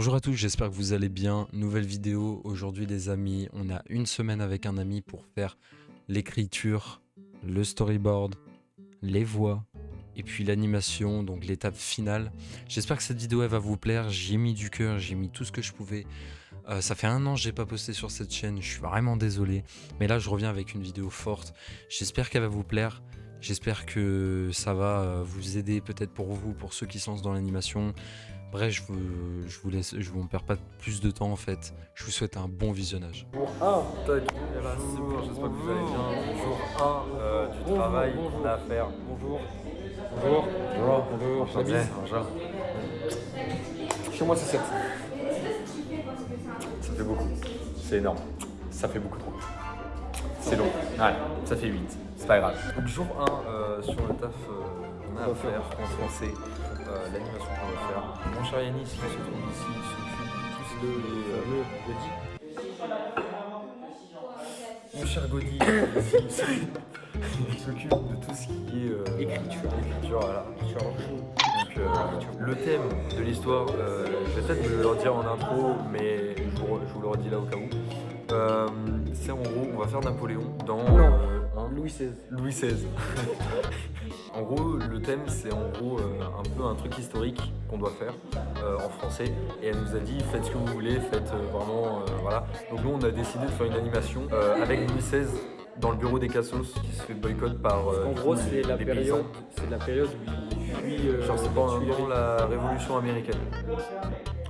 Bonjour à tous, j'espère que vous allez bien. Nouvelle vidéo aujourd'hui les amis. On a une semaine avec un ami pour faire l'écriture, le storyboard, les voix et puis l'animation, donc l'étape finale. J'espère que cette vidéo elle va vous plaire. J'y ai mis du cœur, j'ai mis tout ce que je pouvais. Ça fait 1 an que j'ai pas posté sur cette chaîne, je suis vraiment désolé. Mais là je reviens avec une vidéo forte. J'espère qu'elle va vous plaire. J'espère que ça va vous aider peut-être pour vous, pour ceux qui se lancent dans l'animation. Bref, je vous perds pas plus de temps en fait. Je vous souhaite un bon visionnage. Jour 1, tac. Eh ben, c'est bon, j'espère que vous allez bien. Jour 1 du travail qu'on a à faire. Bonjour. Bonjour. Bonjour. Bonjour. Enchanté. Bonjour. Chez moi, c'est 7. Ça fait beaucoup. C'est énorme. Ça fait beaucoup trop. C'est long. Ouais, ça fait 8. C'est pas grave. Donc jour 1 sur le taf qu'on a à faire en français. L'animation qu'on va faire. Mon cher Yannis qui se trouve ici s'occupe de tous les Mon cher Gaudi il s'occupe de tout ce qui est écriture, voilà. Donc le thème de l'histoire, je vais peut-être me le redire en intro, mais je vous le redis là au cas où. C'est en gros, on va faire Napoléon dans Louis XVI. Louis XVI. En gros, le thème, c'est en gros un peu un truc historique qu'on doit faire en français. Et elle nous a dit, faites ce que vous voulez, faites vraiment, voilà. Donc nous, on a décidé de faire une animation avec Louis XVI dans le bureau des Cassos qui se fait boycott par En gros, c'est la les période, paysans. où il fuit. Genre, c'est pendant la Révolution américaine.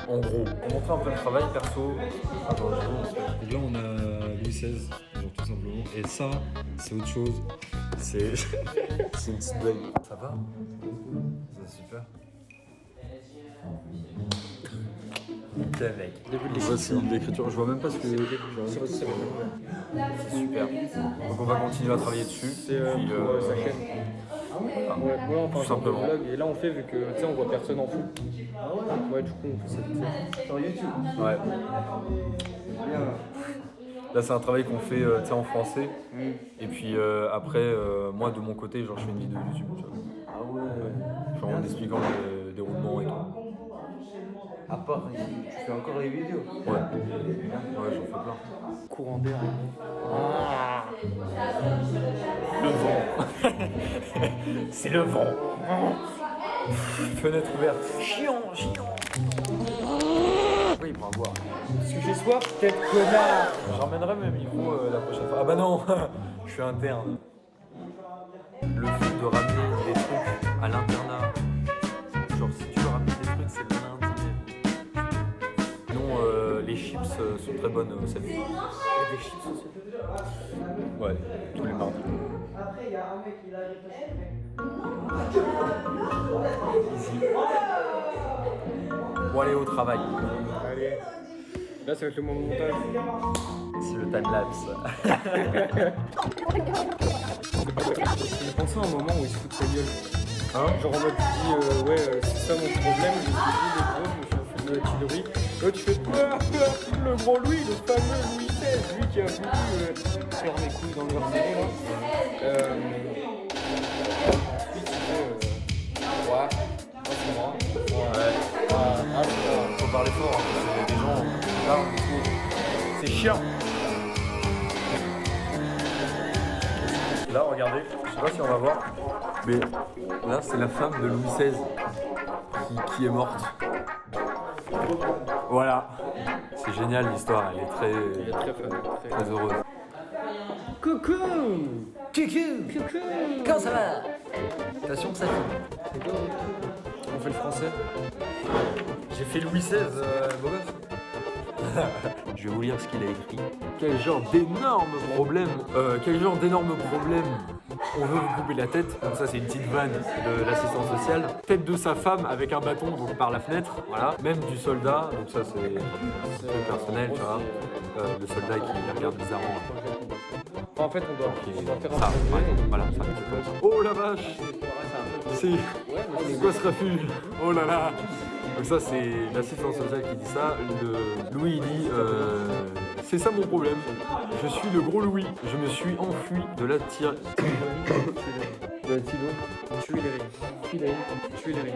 En gros, on montrait un peu le travail perso. Attends, Donc là on a Louis XVI, donc tout simplement. Et ça, c'est autre chose. c'est une petite blague. Ça va? C'est super. Nickel, mec. Voici l'écriture, je vois même pas ce que C'est super. Donc on va continuer à travailler dessus. Puis, pour sa chaîne. Ouais, enfin, tout simplement. vlog. Et là, on fait, vu que tu sais, on voit personne en fou. Ouais, du coup, on fait ça. Sur YouTube. Ouais. Là, c'est un travail qu'on fait tu sais, en français. Et puis après, moi de mon côté, genre, je fais une vidéo YouTube. Tu vois. Ah ouais. Genre en expliquant le déroulement et tout. À part, tu fais encore les vidéos. Ouais. Ouais, j'en fais plein. Courant d'air. Le vent. C'est le vent. Fenêtre ouverte. Chiant. Oui, il prend à boire. Parce que j'ai soif, tête connard. J'emmènerai mes micros la prochaine fois. Ah bah non, je suis interne. Le fait de ramener des trucs à l'internat, genre si tu veux ramener des trucs, c'est le lundi. Sinon, les chips sont très bonnes cette vie. Il y a des chips aussi. Ouais, tous les mardis. Easy. Bon, allez au travail. Allez. Là, ça va être le moment montage. C'est le time-lapse. J'ai pensé à un moment où il se fout de sa gueule. Hein? Genre en mode tu dis ouais c'est ça mon problème, je suis le gros, je me suis un film de Louis. Là tu fais le gros Louis, le fameux Louis XVI, lui qui a voulu faire mes couilles dans le verset là. Ensuite tu fais ouais, c'est moi. Ouais. Faut parler fort, hein, parce qu'il y a des gens là autour. C'est chiant. Là, regardez, je sais pas si on va voir, mais là, c'est la femme de Louis XVI qui est morte. Voilà. C'est génial l'histoire, elle est Il est très fun, très heureuse. Coucou. Comment ça va? Attention que ça fait. On fait le français. J'ai fait Louis XVI, beau gosse. Je vais vous lire ce qu'il a écrit. Quel genre d'énorme problème on veut vous couper la tête. Donc ça c'est une petite vanne de l'assistance sociale. Tête de sa femme avec un bâton donc par la fenêtre, voilà. Même du soldat, donc ça c'est le personnel, tu vois. Le soldat qui regarde bizarrement. Enfin, en fait on doit faire Ça, un ouais, voilà, ça. Oh la vache! C'est quoi ce refuge? Oh là là! Donc ça c'est l'assistance sociale qui dit ça. Louis il dit c'est ça mon problème. Je suis le gros Louis. Je me suis enfui de la tire. De la Tuileries. Tuileries.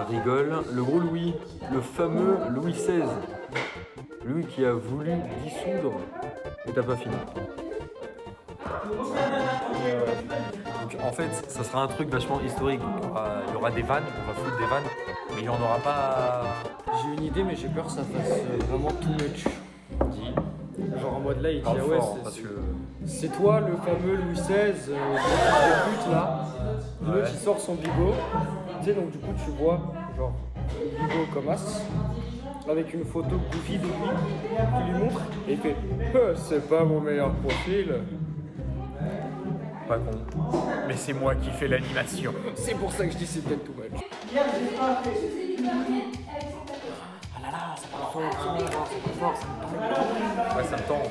rigole. Le gros Louis, le fameux Louis XVI. Lui qui a voulu dissoudre. Et t'as pas fini. Donc, en fait, ça sera un truc vachement historique. Il y aura des vannes, on va foutre des vannes, mais il n'y en aura pas. J'ai une idée, mais j'ai peur que ça fasse vraiment too much. Dis. Genre en mode là, il dit Parle ah ouais, fort, parce que. c'est toi le fameux Louis XVI, le but là. L'autre Ouais. il sort son bigot. Tu sais, donc du coup, tu vois, genre, le bigot comme as, avec une photo goofy de lui, qui lui montre, et il fait c'est pas mon meilleur profil. Pas con. Mais c'est moi qui fais l'animation. C'est pour ça que je dis c'est peut-être too much. Ouais, ça me tend.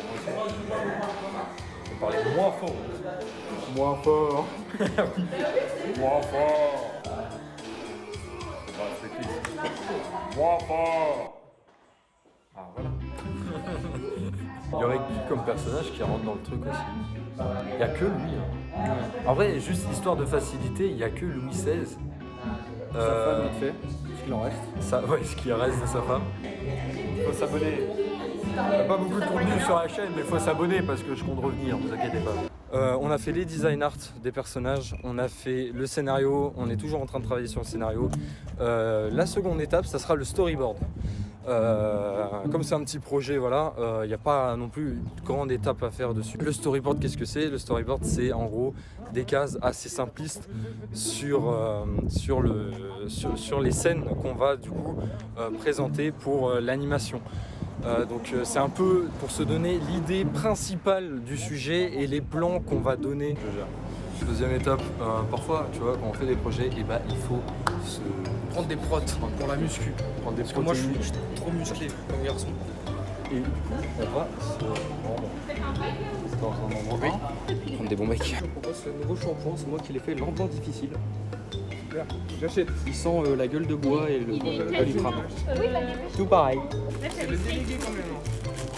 On parlait moins fort. Moins fort. Moins fort. Faut pas respecter. Moins fort. Ah voilà. Il y aurait qui comme personnage qui rentre dans le truc aussi? Il n'y a que lui. Hein. En vrai, juste histoire de facilité, il n'y a que Louis XVI. Sa femme vite fait, ce qu'il en reste. Ça, ouais, ce qui reste de sa femme. Il faut s'abonner. Il n'y a pas beaucoup de contenu sur la chaîne, mais il faut s'abonner parce que je compte revenir, vous inquiétez pas. On a fait les design art des personnages, on a fait le scénario, on est toujours en train de travailler sur le scénario. La seconde étape, ça sera le storyboard. Comme c'est un petit projet, voilà, il n'y a pas non plus une grande étape à faire dessus. Le storyboard, qu'est-ce que c'est? Le storyboard, c'est en gros des cases assez simplistes sur les scènes qu'on va du coup présenter pour l'animation. Donc c'est un peu pour se donner l'idée principale du sujet et les plans qu'on va donner. Deuxième étape, parfois, tu vois, quand on fait des projets, il faut se Prendre des prods pour la muscu. prendre des Parce que moi je protéines. suis trop musclé comme garçon. Et du coup, on va se rendre dans un endroit. Prendre des bons mecs. Je propose le nouveau shampoing, c'est moi qui l'ai fait, l'emblanc difficile. Super, j'achète. Il sent la gueule de bois et le doliprane. Tout pareil. C'est le délégué quand même.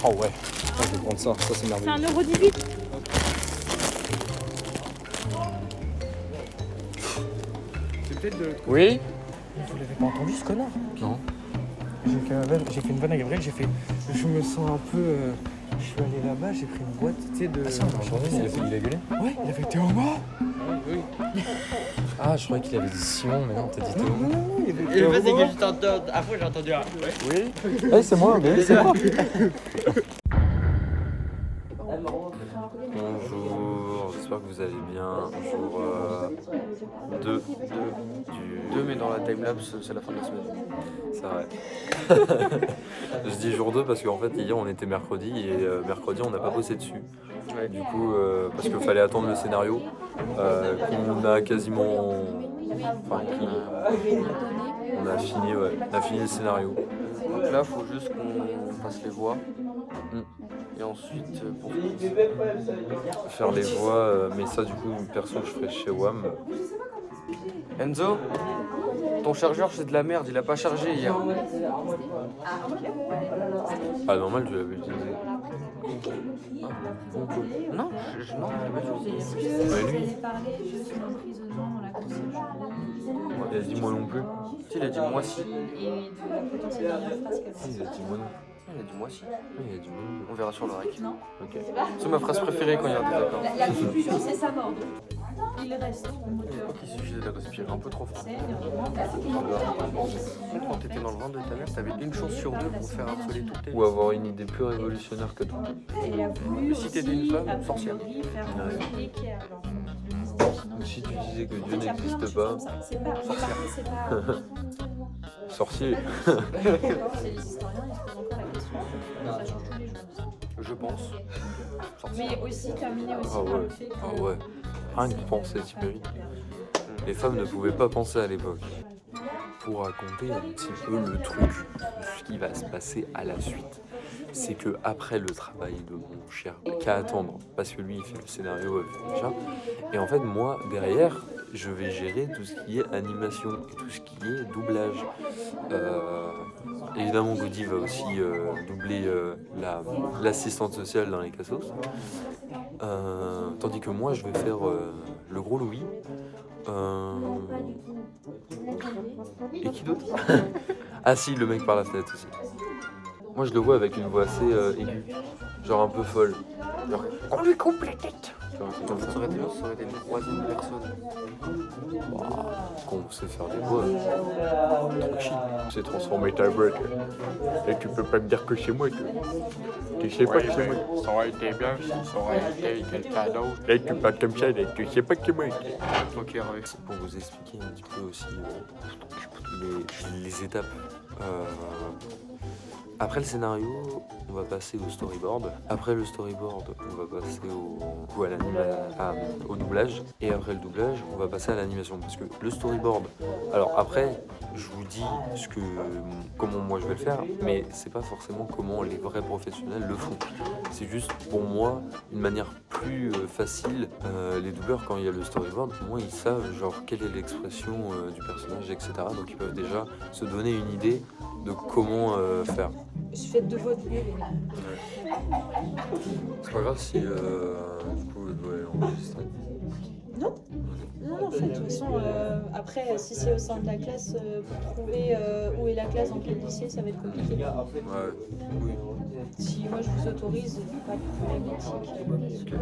Oh ouais, je vais prendre ça, c'est C'est merveilleux. 1,18 €. C'est peut-être de. Oui. Vous l'avez pas entendu ce connard? Non. J'ai fait une vanne à Gabriel, j'ai fait. Je me sens un peu. Je suis allé là-bas, j'ai pris une boîte, tu sais, de. Il a gueulé. Ouais, il avait été en bas. Ah, je croyais qu'il avait dit Simon, mais non, t'as dit Théo. Non, il avait Et été le en fait, c'est bas. que j'ai entendu. Après, j'ai entendu un. Oui, c'est moi, mais c'est moi. Bonjour, j'espère que vous allez bien. Jour 2 du... mais dans la timelapse, c'est la fin de la semaine. C'est vrai. Je dis jour 2 parce qu'en fait hier on était mercredi et mercredi on n'a pas bossé dessus. Ouais. Du coup parce qu'il fallait attendre le scénario qu'on a quasiment... Enfin, on a fini, ouais. On a fini le scénario. Donc là, faut juste qu'on fasse les voix. Et ensuite, pour Faire les voix, mais ça du coup perso je ferai chez WAM. Enzo, ton chargeur c'est de la merde, il a pas chargé hier. Ah normal tu l'avais utilisé. Non, non, je l'ai pas utilisé hier. Mais lui, parlé, je suis emprisonnement dans la conciergerie. il a dit moi non plus. Si, il a dit moi si. Et de potentiellement la phrase qu'elle Si, il a dit moi non. Il a dit moi si. Oui, il a dit moi non. On verra sur le rec. Non. Ok. C'est ma phrase préférée quand il y a un désaccord. La conclusion, c'est sa mort. Il reste au moteur. Il suffisait de respirer un peu trop fort. C'est vraiment Quand t'étais dans le ventre de ta mère, t'avais une chance sur deux pour faire harceler toutes tes. Ou avoir une idée plus révolutionnaire que toi. Et a voulu Si t'étais aussi, une femme, a sorcière. priori, faire Ouais. l'équerre, genre. Ou si tu disais que Dieu Il y a plein de n'existe choses pas, comme ça. C'est pas. C'est pas. sorcier. C'est les historiens, ils se posent encore la question. Ça change tous les jours. Je pense. Mais aussi terminé aussi Ah par ouais. le fait que. Ah ouais. Rien que penser, Thierry. Les femmes ne pouvaient pas penser à l'époque. Pour raconter un petit peu le truc de ce qui va se passer à la suite, c'est que après le travail de mon cher, qu'à attendre, parce que lui il fait le scénario, déjà, et en fait moi derrière, je vais gérer tout ce qui est animation et tout ce qui est doublage. Évidemment, Goody va aussi doubler l'assistante sociale dans les Cassos. Tandis que moi, je vais faire le gros Louis. Et qui d'autre? Ah si, le mec par la fenêtre aussi. Moi je le vois avec une voix assez aiguë, genre un peu folle. Genre, on lui coupe la tête. Comme ça. Ça aurait été bien, ça aurait été une troisième personne. Qu'on sait faire des voix. Trop chill. C'est transformer ta voix. Et tu peux pas me dire que c'est moi. Tu sais pas que c'est moi. Ça aurait été bien si ça aurait été quelqu'un d'autre. Là tu parles comme ça, là, tu sais pas que c'est moi. Ok, ouais. C'est pour vous expliquer un petit peu aussi les étapes. Après le scénario, on va passer au storyboard. Après le storyboard, on va passer au doublage. Et après le doublage, on va passer à l'animation. Parce que le storyboard, alors après, je vous dis comment moi je vais le faire, mais c'est pas forcément comment les vrais professionnels le font. C'est juste pour moi une manière plus facile. Les doubleurs, quand il y a le storyboard, au moins ils savent genre quelle est l'expression du personnage, etc. Donc ils peuvent déjà se donner une idée de comment faire. Je fais 2 voix doublées. C'est pas grave si du coup je dois enregistrer. Non, en fait, de toute façon, après, si c'est au sein de la classe, pour trouver où est la classe, dans quel lycée, ça va être compliqué. Ouais, oui. Si moi je vous autorise, pas de problème éthique.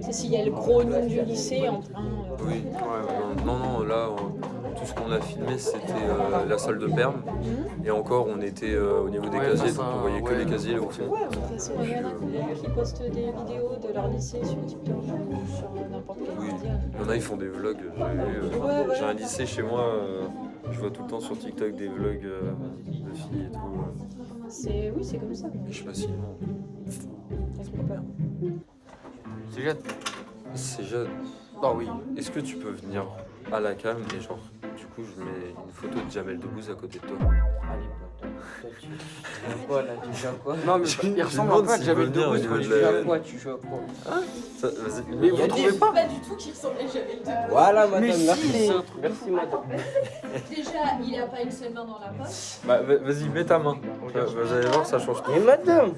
C'est s'il y a le gros nom du lycée en plein. Oui, non, là, tout ce qu'on a filmé, c'était la salle de perm. Et encore, on était au niveau des casiers, donc on voyait que les casiers là au fond. Ouais, de toute façon, il y en a qui postent des vidéos de leur lycée sur TikTok ou sur n'importe quel Oui, média. il y en a, ils font des vlogs. J'ai un lycée chez moi, je vois tout le temps sur TikTok des vlogs de filles et tout. Oui, c'est comme ça. Et je sais pas si non. T'inquiète pas. C'est Jade. C'est Jade. Ah oui. Est-ce que tu peux venir à la cam et genre, du coup, je mets une photo de Jamel Debbouze à côté de toi. Allez, quoi là? Tu joues à quoi? Non, mais il ressemble un peu à Jamel Debbouze. au niveau Tu de joues la- à quoi? Tu joues à quoi? Vas-y. Mais vous trouvez pas? Pas du tout qu'il ressemblait jamais le deux. Voilà, madame, Mais si, merci. mais- Merci, madame. Déjà, il a pas une seule main dans la poche. Bah, vas-y, mets ta main. Vous allez voir, ça change tout. Mais madame!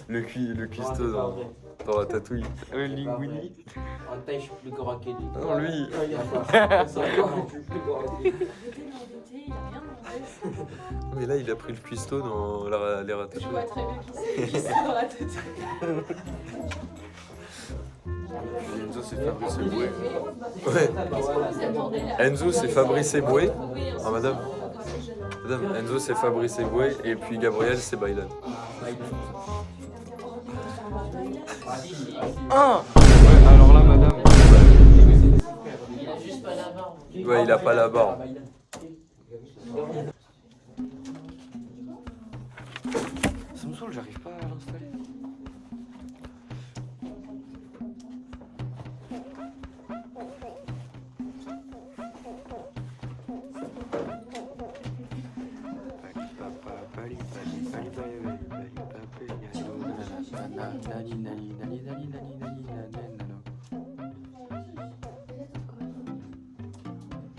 Le cuistot dans la tatouille. Linguini. En taille, je suis plus grand que lui. Non, lui. Je suis plus grand que lui. Il a rien demandé. Mais là, il a pris le cuistot dans les Je ratatouilles. vois très bien qui c'est dans la tête. Enzo, c'est Fabrice Eboué. Ouais. Qu'est-ce que vous attendez là? Enzo, c'est Fabrice Eboué. Oui, Ah, madame. Madame, Enzo, c'est Fabrice Eboué. Et puis Gabriel, c'est Baylan. Ah ouais, alors là, madame. Il a juste pas la barbe. Ouais, il a pas la barbe. Ça me saoule, j'arrive pas à l'installer.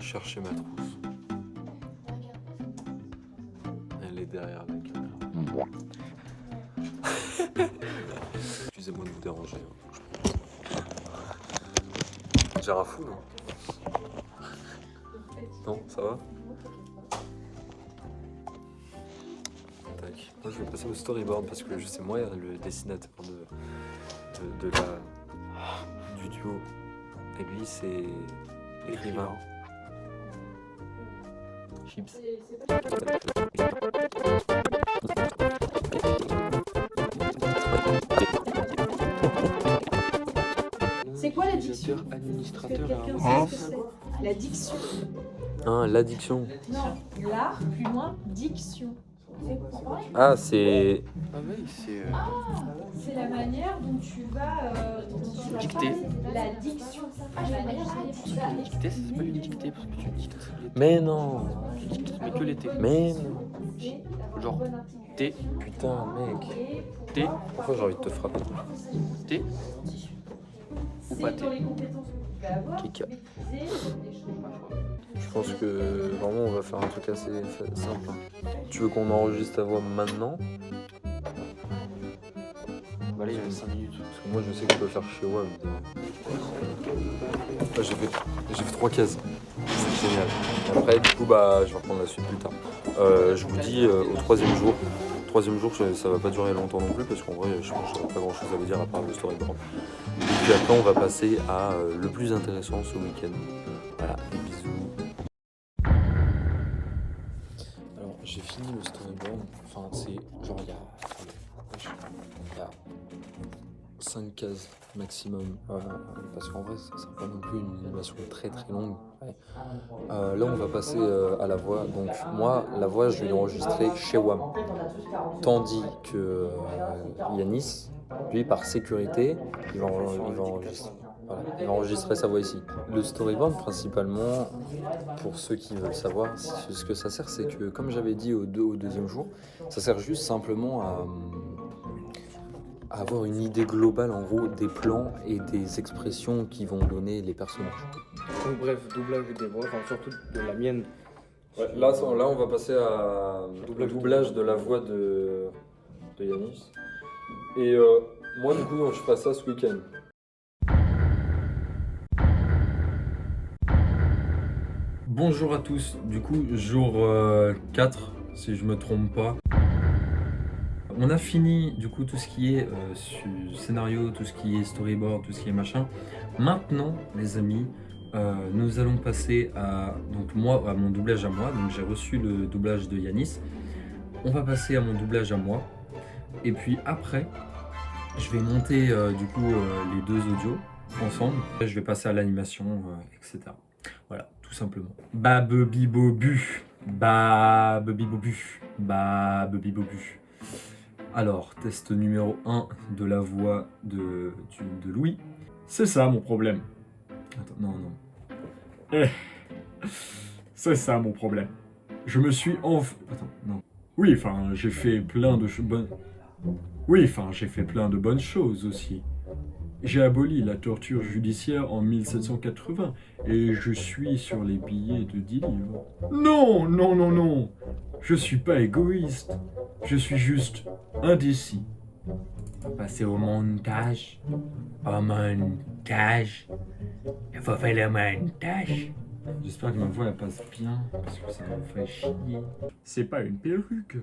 Cherchez ma trousse. Elle est derrière la caméra. Excusez-moi de vous déranger. J'ai un fou, non? Non, ça va? Tac. Moi, je vais passer au storyboard parce que c'est moi le dessinateur du duo. Et lui, c'est écrivain. Chips. C'est quoi la diction? Administrateur. Quelqu'un sait ce que c'est? La diction. Hein, l'addiction. Non, l'art, plus loin, diction. Ah, c'est. Ah oui, c'est. C'est la manière dont tu vas Dicter. La diction. La manière dont tu vas Dicter, ça s'appelle une dictée parce que tu dictes les Mais non. tu dictes, mais que les T. Mais non. Genre T, Putain, mec. T, Pourquoi j'ai envie de te frapper? T. Ou pas T. dans les compétences que tu vas avoir. Kika. maîtriser des choses. Je pense que vraiment on va faire un truc assez simple. Tu veux qu'on enregistre ta voix maintenant? Bah là, il y a 5 minutes. Parce que moi je sais que je peux faire chez WAM. J'ai fait 3 cases. C'est génial. Et après, du coup, bah, je vais reprendre la suite plus tard. Je vous dis au troisième jour. Troisième jour, ça va pas durer longtemps non plus parce qu'en vrai, je pense que j'aurai pas grand chose à vous dire à part le storyboard. Et puis après, on va passer à le plus intéressant ce week-end. Voilà, des bisous. Alors, j'ai fini le storyboard. Enfin, c'est genre il y a 5 cases maximum. Parce qu'en vrai, ça sera pas non plus une animation très très longue. Ouais. Là, on va passer à la voix. Donc, moi, la voix, je vais l'enregistrer chez WAM. Tandis que Yanis, lui, par sécurité, il va enregistrer sa voix ici. Le storyboard, principalement, pour ceux qui veulent savoir ce que ça sert, c'est que, comme j'avais dit au deuxième jour, ça sert juste simplement à avoir une idée globale, en gros, des plans et des expressions qui vont donner les personnages. Donc bref, doublage des voix, enfin surtout de la mienne. Ouais, là, on va passer à doublage de la voix de Yanis. Et moi, du coup, je ferai ça ce week-end. Bonjour à tous, du coup, jour 4, si je me trompe pas. On a fini, du coup, tout ce qui est scénario, tout ce qui est storyboard, tout ce qui est machin. Maintenant, les amis, nous allons passer à mon doublage à moi. Donc j'ai reçu le doublage de Yanis. On va passer à mon doublage à moi. Et puis après, je vais monter les deux audios ensemble. Je vais passer à l'animation, etc. Voilà, tout simplement. Babebibobu. Babebibobu. Babebibobu. Alors, test numéro 1 de la voix de Louis. C'est ça mon problème. Attends, non. C'est ça mon problème. Je me suis Attends, non. Oui, enfin, j'ai fait plein de bonnes... Oui, enfin, j'ai fait plein de bonnes choses aussi. J'ai aboli la torture judiciaire en 1780 et je suis sur les billets de 10 livres. Non. Je suis pas égoïste. Je suis juste indécis. Passer au montage. Au montage. Il faut faire le montage. J'espère que ma voix elle passe bien parce que ça me fait chier. C'est pas une perruque.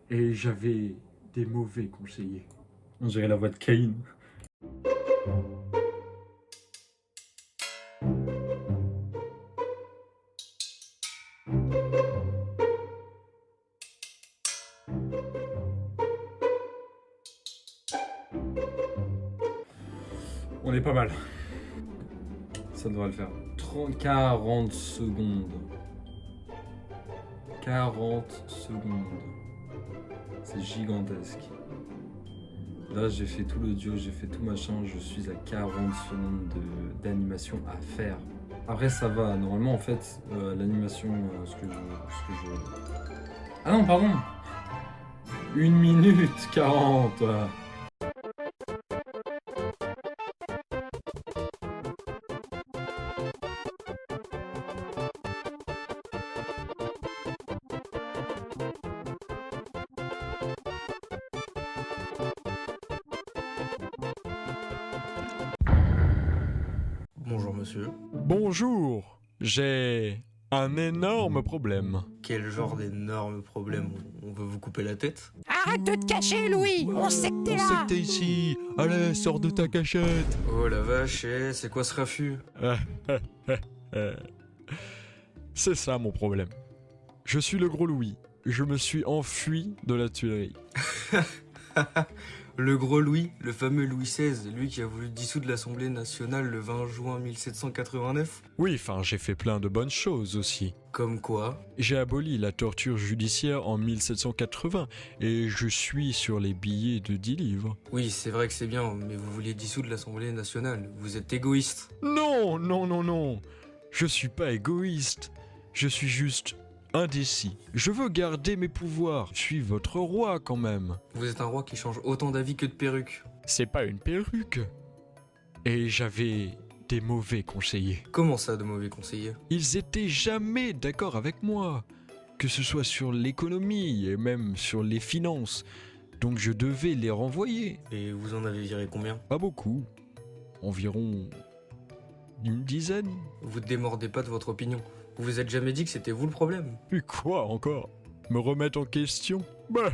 Et j'avais des mauvais conseillers. On dirait la voix de Cain. On est pas mal. Ça devrait le faire. 40 secondes. 40 secondes. C'est gigantesque. Là, j'ai fait tout l'audio, j'ai fait tout machin. Je suis à 40 secondes d'animation à faire. Après, ça va. Normalement, en fait, l'animation, ce que je... Ah non, pardon. 1 minute 40. Bonjour monsieur. Bonjour, j'ai un énorme problème. Quel genre d'énorme problème? On veut vous couper la tête? Arrête de te cacher, Louis. On sait que t'es là. t'es ici. Allez, sors de ta cachette. Oh la vache, c'est quoi ce raffut? C'est ça mon problème. Je suis le gros Louis. Je me suis enfui de la Tuilerie. Le gros Louis, le fameux Louis XVI, lui qui a voulu dissoudre l'Assemblée nationale le 20 juin 1789. Oui, enfin, j'ai fait plein de bonnes choses aussi. Comme quoi? J'ai aboli la torture judiciaire en 1780 et je suis sur les billets de 10 livres. Oui, c'est vrai que c'est bien, mais vous vouliez dissoudre l'Assemblée nationale. Vous êtes égoïste. Non. Je suis pas égoïste. Je suis juste indécis. Je veux garder mes pouvoirs. Je suis votre roi quand même. Vous êtes un roi qui change autant d'avis que de perruque. C'est pas une perruque. Et j'avais des mauvais conseillers. Comment ça, de mauvais conseillers? Ils étaient jamais d'accord avec moi. Que ce soit sur l'économie et même sur les finances. Donc je devais les renvoyer. Et vous en avez viré combien? Pas beaucoup. Environ Une dizaine. Vous démordez pas de votre opinion. Vous vous êtes jamais dit que c'était vous le problème? Et quoi encore? Me remettre en question? Bah,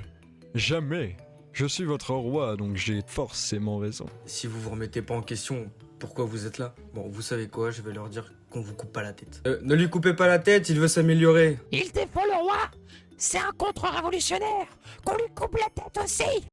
jamais. Je suis votre roi, donc j'ai forcément raison. Si vous vous remettez pas en question, pourquoi vous êtes là? Bon, vous savez quoi, je vais leur dire qu'on vous coupe pas la tête. Ne lui coupez pas la tête, il veut s'améliorer. Il défend le roi. C'est un contre-révolutionnaire. Qu'on lui coupe la tête aussi.